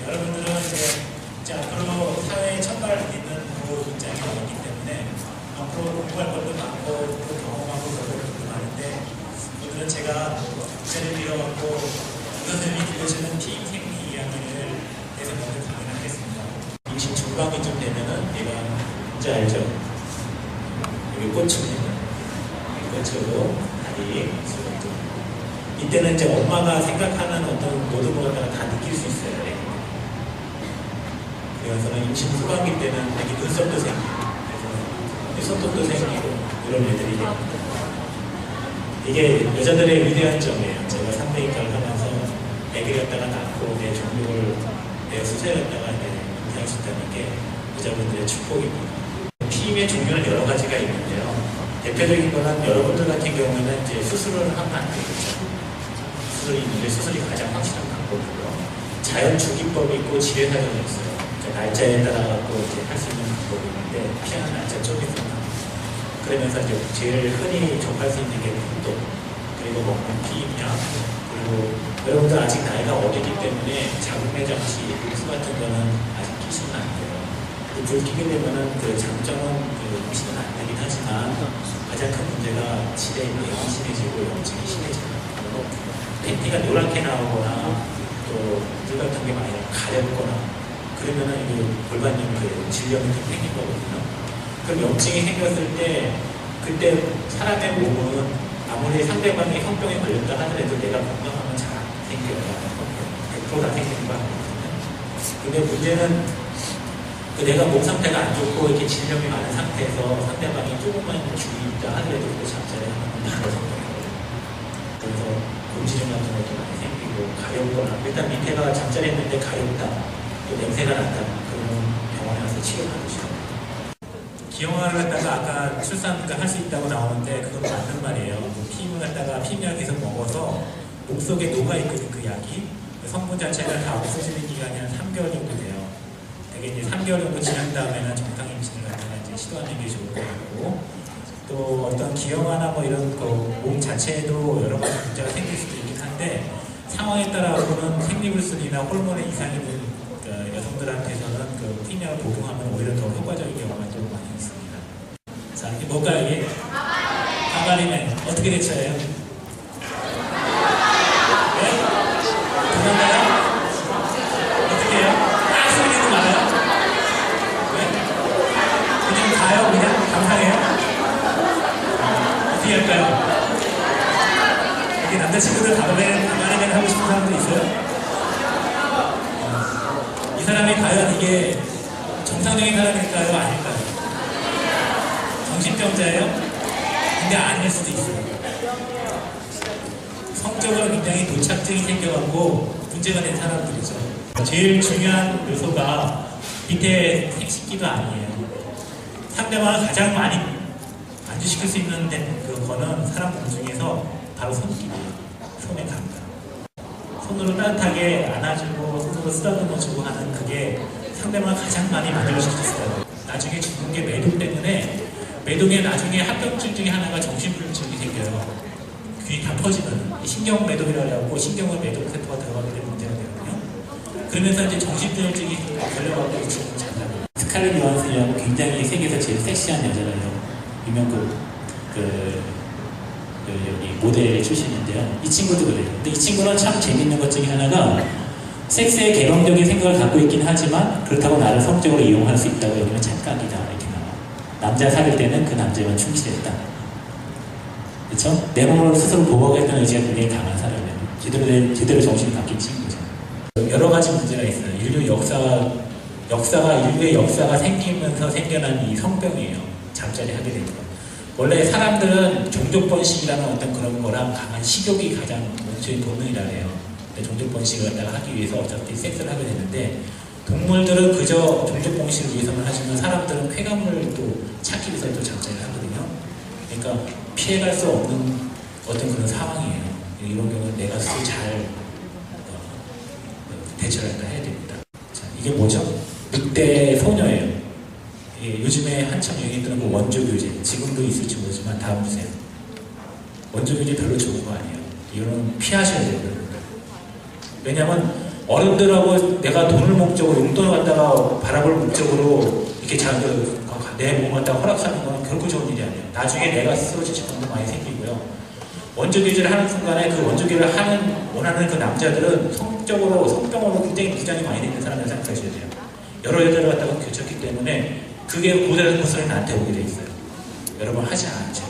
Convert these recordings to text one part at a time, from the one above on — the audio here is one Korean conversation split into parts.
여러분들은 이제 앞으로 사회에 첫발을 디디는 그 입장이 있기 때문에 앞으로 공부할 것도 많고 또 경험하고 그럴 것도 많은데 오늘은 제가 주제를 빌어갖고 선생님이 들려주는 피임 생리 이야기를 해서 먼저 강연하겠습니다. 임신 중반기쯤 되면은 얘가 뭔지 알죠? 여기 꽂힙니다. 꽂히고 다리, 수족도. 이때는 이제 엄마가 생각하는 어떤 모든 것을 다 느낄 수 있어요. 그래서는 임신 후반기 때는 되게 눈썹도 생기고, 그래서 손톱도 생기고 이런 애들이 이게 여자들의 위대한 점이에요. 제가 산부인과를 하면서 애기를 갖다가 낳고 내 종육을 내 수세를 갖다가 임신할 수 있다는 게 여자분들의 축복입니다. 피임의 종류는 여러 가지가 있는데요. 대표적인 거는 여러분들 같은 경우에는 이제 수술을 하면 안 되겠죠. 수술이 있는데 수술이 가장 확실한 방법이고요. 자연 주기법이 있고 지뢰 사정이 있어요. 그러니까 날짜에 따라 갖고 이제 할 수 있는 방법이 있는데 피하는 날짜 쪽이 있습니다. 그러면서 이제 제일 흔히 접할 수 있는 게 풍도, 그리고 먹는 피임약, 그리고 여러분들 아직 나이가 어리기 때문에 자궁내 장치, 수 같은 거는 아직 끼시면 안 돼요. 불 끼게 되면은 그 장점은 임신은 안 되긴 하지만 가장 큰 문제가 질의 내용이 심해지고 염증이 심해져요. 그리고 팬티가 노랗게 나오거나 또 물 같은 게 많이 가렵거나 그러면은 이게 골반염 그 질염이 좀 생긴 거거든요. 그럼 염증이 생겼을 때 그때 사람의 몸은 아무리 상대방이 성병에 걸렸다 하더라도 내가 건강하면 잘 안 생겨요. 100%다 생기는 거 아니거든요. 근데 문제는 내가 몸 상태가 안 좋고 이렇게 질염이 많은 상태에서 상대방이 조금만 주의 있다 하더라도 그 잠자리 하면 바로 성병이 걸려요. 그래서 곰지름 같은 것도 많이 생기고 가렵거나 일단 밑에가 잠자리 했는데 가렵다 또 냄새가 난다 그러면 병원에 가서 치료받으시죠. 기형아를 갖다가 아까 출산 할 수 있다고 나오는데 그건 맞는 말이에요. 피임을 갖다가 피임약을 계속 먹어서 목속에 녹아있거든 그 약이. 성분 자체가 다 없어지는 기간이 한 3개월 정도 돼요. 되게 이제 3개월 정도 지난 다음에는 정상 임신을 갖다가 이제 시도하는 게 좋을 것 같고 또 어떤 기형아나 뭐 이런 몸 자체에도 여러 가지 문제가 생길 수도 있긴 한데 상황에 따라서는 생리불순이나 호르몬의 이상이 있는 여성들한테서는 그 피임약을 복용하면 오히려 더 효과적인 경우가 또 많이 있습니다. 자, 이게 뭘까요 이게? 가발이네. 어떻게 대처해요? 네? 도망가요? 어떻게 해요? 아, 소리도 많아요? 왜? 그냥 가요? 그냥? 감상해요? 어떻게 할까요? 이렇게 남자친구들 가발이네 하고 싶은 사람도 있어요? 이 사람이 과연 이게 정상적인 사람일까요? 아닐까요? 정신병자예요? 근데 아닐 수도 있어요. 성적으로 굉장히 도착증이 생겨갖고 문제가 된 사람들이죠. 제일 중요한 요소가 밑에 생식기도 아니에요. 상대방을 가장 많이 안주시킬 수 있는 그거는 사람 몸 중에서 바로 손길이에요. 손의 감각. 손으로 따뜻하게 안아주고 손으로 쓰다듬어주고 하는 그게 상대방을 가장 많이 만족시킬 수 있어요. 나중에 죽는 게 매동 때문에 매동에 나중에 합병증 중에 하나가 정신불균증이 생겨요. 귀 다 퍼지면 신경 매동이라고 하고 신경을 매동 세포가 들어가게 되면 문제가 되거든요. 그러면서 이제 정신불균증이 걸려가지고 죽는 장면. 스칼렛 요한슨이라고 굉장히 세계에서 제일 섹시한 여자예요. 유명 여기 모델 출신인데요. 이 친구도 그래요. 근데 이 친구는 참 재밌는 것 중에 하나가 섹스에 개방적인 생각을 갖고 있긴 하지만 그렇다고 나를 성적으로 이용할 수 있다고 여기는 착각이다 이렇게 나와. 남자 사귈 때는 그 남자만 충실했다. 그렇죠? 내 몸으로 스스로 보호하겠다는 의지가 굉장히 강한 사람이에요. 제대로 정신이 바뀐 친구죠. 여러 가지 문제가 있어요. 인류의 역사가 생기면서 생겨난 이 성병이에요. 잠자리 하게 되는 거. 원래 사람들은 종족번식이라는 어떤 그런 거랑 강한 식욕이 가장 원초의 본능이라 해요. 종족번식을 갖다가 하기 위해서 어차피 섹스를 하게 되는데 동물들은 그저 종족번식을 위해서만 하지만 사람들은 쾌감을 또 찾기 위해서 또 잠자리를 하거든요. 그러니까 피해갈 수 없는 어떤 그런 상황이에요. 이런 경우는 내가 스스로 잘 대처를 해야 됩니다. 자, 이게 뭐죠? 늑대 소녀예요. 요즘에 한참 유행했던 그 원조교제, 지금도 있을지 모르지만 다음 주세요. 원조교제 별로 좋은 거 아니에요. 이거는 피하셔야 돼요. 왜냐하면 어른들하고 내가 돈을 목적으로 용돈을 갖다가 바라볼 목적으로 이렇게 내 몸을 갖다가 허락하는 건 결코 좋은 일이 아니에요. 나중에 내가 스스로 지치는 도 많이 생기고요. 원조기질을 하는 순간에 그 원조기를 원하는 그 남자들은 성병으로 굉장히 부장이 많이 되는 사람이라고 생각하셔야 돼요. 여러 여자를 갖다가 교쳤기 때문에 그게 고대로 고스란히 나한테 오게 돼 있어요. 여러분 하지 않죠.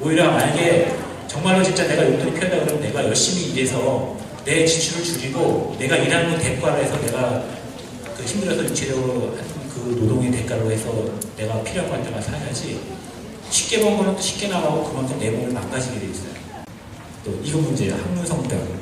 오히려 만약에 정말로 진짜 내가 용돈이 필요하다 그러면 내가 열심히 일해서 내 지출을 줄이고 내가 일하는 대가로 해서 내가 그 힘들어서 육체적으로 하는 그 노동의 대가로 해서 내가 필요한 걸 갖다가 사야지 쉽게 번 거는 또 쉽게 나가고 그만큼 내 몸을 망가지게 돼 있어요. 또 이거 문제예요. 항문성병.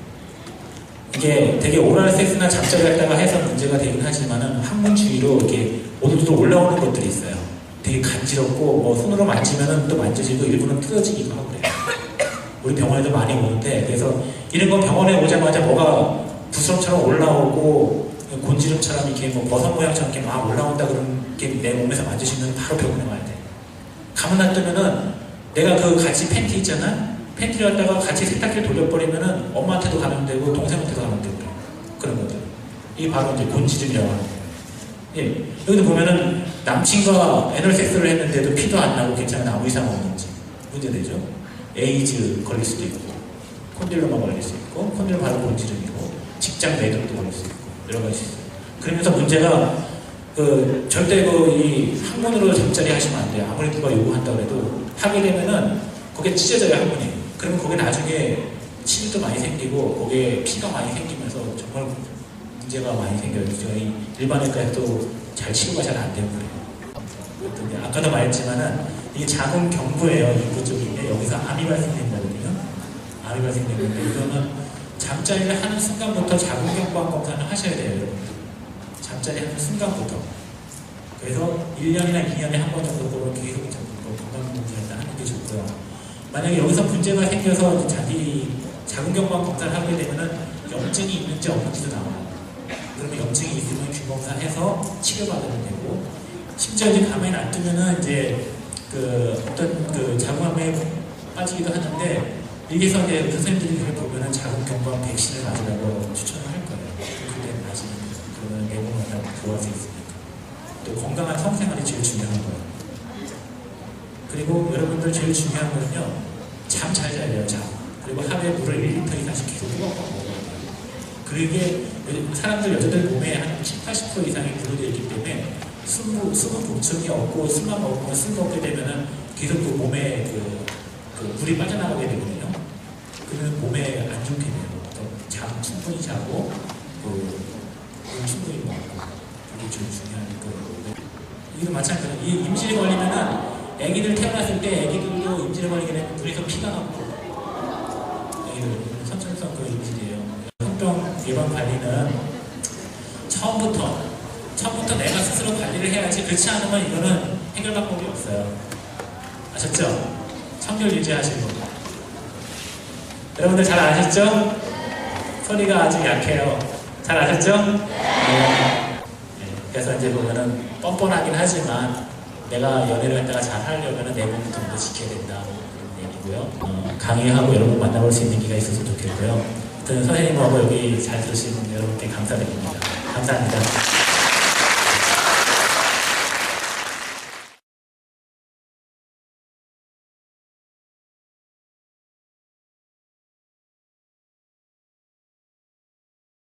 이게 되게 오랄 섹스나 잡자를 갖다가 해서 문제가 되긴 하지만은 항문 주위로 이렇게 오돌오돌 올라오는 것들이 있어요. 되게 간지럽고 뭐 손으로 만지면은 또 만져지고 일부는 뜯어지기도 하고 그래요. 우리 병원에도 많이 오는데 그래서 이런 거 병원에 오자마자 뭐가 부스럼처럼 올라오고 곤지름처럼 이렇게 뭐 버섯 모양처럼 이렇게 막 올라온다 그런 게 내 몸에서 만지시면 바로 병원에 와야 돼. 가만 놔두면은 내가 그 같이 팬티 있잖아? 팬티를 갖다가 같이 세탁기를 돌려버리면은 엄마한테도 감염되고 동생한테도 감염되고 그런 거죠. 이게 바로 이제 곤지름이라고 하는 거예요. 예. 여기도 보면은 남친과 애널 섹스를 했는데도 피도 안 나고 괜찮은 아무 이상 없는지 문제되죠. 에이즈 걸릴 수도 있고 콘딜러만 걸릴 수 있고 콘딜러 바로 곤지름이고 직장 매듭도 걸릴 수 있고 여러 가지 있어요. 그러면서 문제가 절대 이 항문으로 잠자리 하시면 안 돼요. 아무리 누가 요구한다 그래도 하게 되면은 거기에 찢어져요 항문이. 그러면 거기에 나중에 치질도 많이 생기고 거기에 피가 많이 생기면서 정말 문제가 많이 생겨요. 저희 일반외과에서도 잘 치료가 잘 안 되고 그래요. 아까도 말했지만은 이게 자궁 경부예요. 입구 쪽인데 여기서 암이 발생된다거든요. 암이 발생되는데 이거는 잠자리를 하는 순간부터 자궁 경부암 검사를 하셔야 돼요. 여러분들. 잠자리 하는 순간부터. 그래서 1년이나 2년에 한 번 정도 그런 계속 건강검진을 하는 게 좋고요. 만약에 여기서 문제가 생겨서 자기 자궁경부암 검사를 하게 되면은 염증이 있는지 없는지도 나와요. 그러면 염증이 있으면 규검사해서 치료받으면 되고, 심지어 이제 가만히 놔두면은 이제 어떤 자궁암에 빠지기도 하는데, 여기서 이제 선생님들이 이걸 보면은 자궁경부암 백신을 맞으라고 추천을 할 거예요. 그때 맞으면 그러면 내 몸을 다 구할 수 있으니까. 또 건강한 성생활이 제일 중요한 거예요. 그리고 여러분들 제일 중요한 거는요, 잠 잘 자야 돼요, 잠. 그리고 하루에 물을 1리터 이상씩 계속 먹어야 돼요. 그게 사람들, 여자들 몸에 한 70~80% 이상이 분리되어 있기 때문에 수분 보충이 없고 술만 먹고 술 먹게 되면은 계속 그 몸에 물이 빠져나가게 되거든요. 그러면 몸에 안 좋게 돼요. 잠 충분히 자고 물 충분히 먹고 그게 좀 중요한 거예요. 이거 마찬가지로 이 임신에 걸리면은 애기들 태어났을 때 애기들도 임신에 걸리게 되면 물에서 피가 나고 애기들 선천성 그 임신이에요. 성병 예방 관리는 처음부터 내가 스스로 관리를 해야지. 그렇지 않으면 이거는 해결 방법이 없어요. 아셨죠? 청결 유지하시고. 여러분들 잘 아셨죠? 소리가 아주 약해요. 잘 아셨죠? 네. 그래서 이제 보면은 뻔뻔하긴 하지만 내가 연애를 갖다가 잘 하려면 내 몸을 좀 더 지켜야 된다. 그런 얘기고요. 강의하고 여러분 만나볼 수 있는 기회가 있었으면 좋겠고요. 선생님하고 여기 잘 들으신 여러분께 감사드립니다. 감사합니다.